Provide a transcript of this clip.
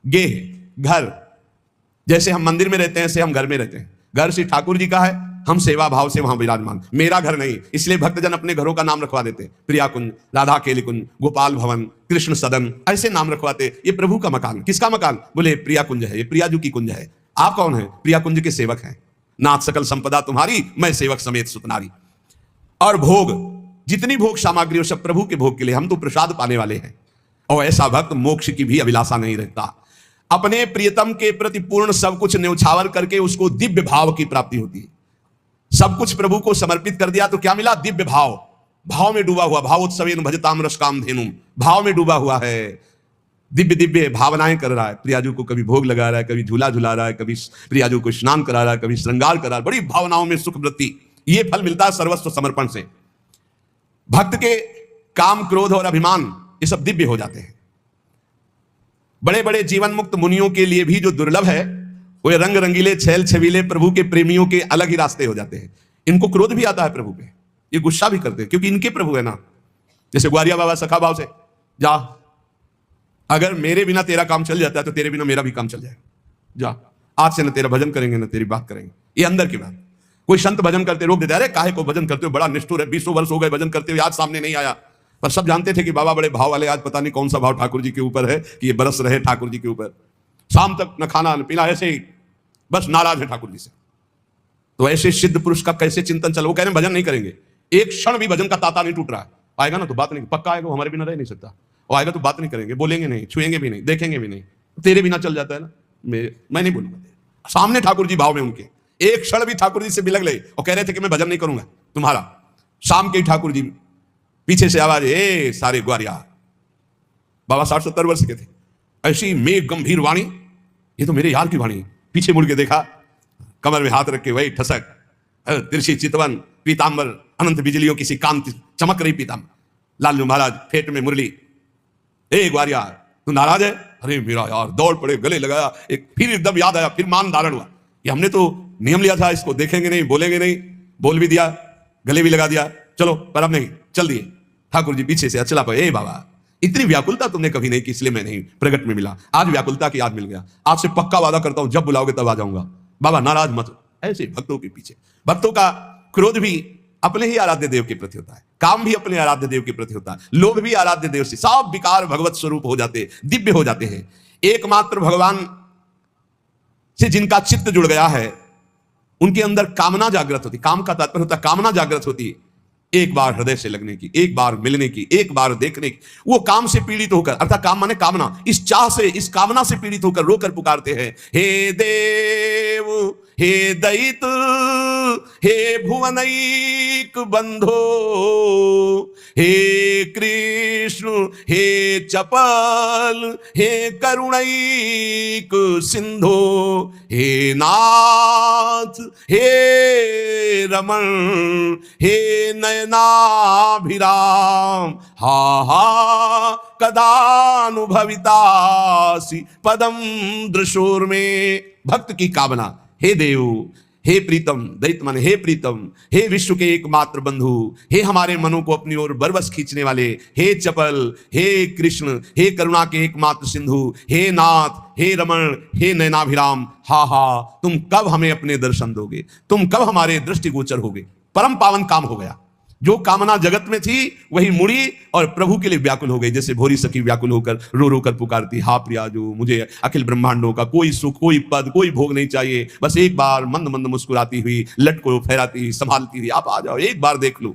गेह घर, जैसे हम मंदिर में रहते हैं ऐसे हम घर में रहते हैं। घर श्री ठाकुर जी का है, हम सेवा भाव से वहां विराजमान। मेरा घर नहीं, इसलिए भक्तजन अपने घरों का नाम रखवा देते, प्रिया कुंज, राधा केली कुंज, गोपाल भवन, कृष्ण सदन, ऐसे नाम रखवाते। ये प्रभु का मकान। किसका मकान? बोले प्रिया कुंज है, ये प्रियाजू की कुंज है। आप कौन है? प्रिया कुंज के सेवक हैं। नाथ सकल संपदा तुम्हारी, मैं सेवक समेत सुतनारी। और भोग, जितनी भोग सामग्री सब प्रभु के भोग के लिए, हम तो प्रसाद पाने वाले हैं। और ऐसा भक्त मोक्ष की भी अभिलाषा नहीं रखता। अपने प्रियतम के प्रति पूर्ण सब कुछ न्यौछावर करके उसको दिव्य भाव की प्राप्ति होती है। सब कुछ प्रभु को समर्पित कर दिया तो क्या मिला? दिव्य भाव। भाव में डूबा हुआ, भावोत्सवेन भजताम रसकाम धेनुम, भाव में डूबा हुआ है, दिव्य दिव्य भावनाएं कर रहा है। प्रियाजू को कभी भोग लगा रहा है, कभी झूला झुला रहा है, कभी प्रियाजू को स्नान करा रहा है, कभी श्रृंगार करा रहा है। बड़ी भावनाओं में सुख वृत्ति। ये फल मिलता है सर्वस्व समर्पण से। भक्त के काम, क्रोध और अभिमान ये सब दिव्य हो जाते हैं। बड़े बड़े जीवन मुक्त मुनियों के लिए भी जो दुर्लभ है, वो रंग रंगीले छैल छबीले प्रभु के प्रेमियों के अलग ही रास्ते हो जाते हैं। इनको क्रोध भी आता है प्रभु पे, ये गुस्सा भी करते हैं, क्योंकि इनके प्रभु है ना। जैसे ग्वारिया बाबा सखा भाव से, जा अगर मेरे बिना तेरा काम चल जाता है तो तेरे बिना मेरा भी काम चल जाएगा। जा, आज से न तेरा भजन करेंगे न तेरी बात करेंगे। ये अंदर की बात। कोई संत भजन करते रोक देते, अरे काहे को भजन करते हो, बड़ा निष्ठुर है, 20 वर्ष हो गए भजन करते हुए, आज सामने नहीं आया। पर सब जानते थे कि बाबा बड़े भाव वाले, आज पता नहीं कौन सा भाव ठाकुर जी के ऊपर है कि ये बरस रहे ठाकुर जी के ऊपर। शाम तक न खाना न पीना, ऐसे ही बस नाराज है ठाकुर जी से। तो ऐसे सिद्ध पुरुष का कैसे चिंतन चलो? वो कह रहे हैं भजन नहीं करेंगे, एक क्षण भी भजन का ताता नहीं टूट रहा है। आएगा ना तो बात नहीं, पक्का आएगा, वो हमारे बिना रह नहीं सकता। और आएगा तो बात नहीं करेंगे, बोलेंगे नहीं, छुएंगे भी नहीं, देखेंगे भी नहीं। तेरे बिना चल जाता है ना, मैं नहीं बोलूंगा। सामने ठाकुर जी भाव में उनके, एक क्षण भी ठाकुर जी से बिलग ले और कह रहे थे कि मैं भजन नहीं करूंगा तुम्हारा। शाम के ठाकुर जी पीछे से आवाज, ए सारे ग्वारिया। बाबा 60-70 वर्ष के थे। ऐसी मेघ गंभीर वाणी, ये तो मेरे यार की वाणी। पीछे मुड़ के देखा, कमर में हाथ रख के वही ठसक, तिरछी चितवन, पीतांबर, अनंत बिजलियों की सी कांति चमक रही पीतांबर। लालू महाराज फेट में मुरली। ए ग्वारिया, तू नाराज है? अरे मेरा यार, दौड़ पड़े, गले लगाया। एक फिर एकदम याद आया, फिर मान धारण हुआ कि हमने तो नियम लिया था, इसको देखेंगे नहीं, बोलेंगे नहीं। बोल भी दिया, गले भी लगा दिया, चलो पर अब नहीं, चल दिए। ठाकुर जी पीछे से अचला पे, ए बाबा इतनी व्याकुलता तुमने कभी नहीं की, इसलिए मैं नहीं प्रगट में मिला। आज व्याकुलता की याद मिल गया, आज से पक्का वादा करता हूं, जब बुलाओगे तब आ जाऊंगा। बाबा नाराज मत। ऐसे भक्तों के पीछे, भक्तों का क्रोध भी अपने ही आराध्य देव के प्रति होता है, काम भी अपने आराध्य देव के प्रति होता है, लोभ भी आराध्य देव से। सब विकार भगवत स्वरूप हो जाते, दिव्य हो जाते हैं। एकमात्र भगवान से जिनका चित्त जुड़ गया है, उनके अंदर कामना जागृत होती। काम का तात्पर्य होता है कामना जागृत होती, एक बार हृदय से लगने की, एक बार मिलने की, एक बार देखने की। वो काम से पीड़ित होकर, अर्थात काम माने कामना, इस चाह से, इस कामना से पीड़ित होकर रोकर पुकारते हैं, हे देव, हे दैत, हे भुवनैक बंधो, हे कृष्ण, हे चपल, हे करुणैक सिंधो, हे नाथ, हे रमण, हे नयनाभिराम, हा हा कदानुभवितासि पदम दृशोर में। भक्त की कामना, हे देव, हे प्रीतम, दैत्य माने हे प्रीतम, हे विश्व के एकमात्र बंधु, हे हमारे मनों को अपनी ओर बरबस खींचने वाले, हे चपल, हे कृष्ण, हे करुणा के एकमात्र सिंधु, हे नाथ, हे रमण, हे नयनाभिराम, हा हा तुम कब हमें अपने दर्शन दोगे, तुम कब हमारे दृष्टिगोचर होगे। परम पावन काम हो गया। जो कामना जगत में थी वही मुड़ी और प्रभु के लिए व्याकुल हो गई। जैसे भोरी सखी व्याकुल होकर रो रो कर पुकारती, हा प्रियाजू, मुझे अखिल ब्रह्मांडों का कोई सुख, कोई पद, कोई भोग नहीं चाहिए, बस एक बार मंद मंद मुस्कुराती हुई, लट को फहराती हुई, संभालती हुई, आप आ जाओ, एक बार देख लो।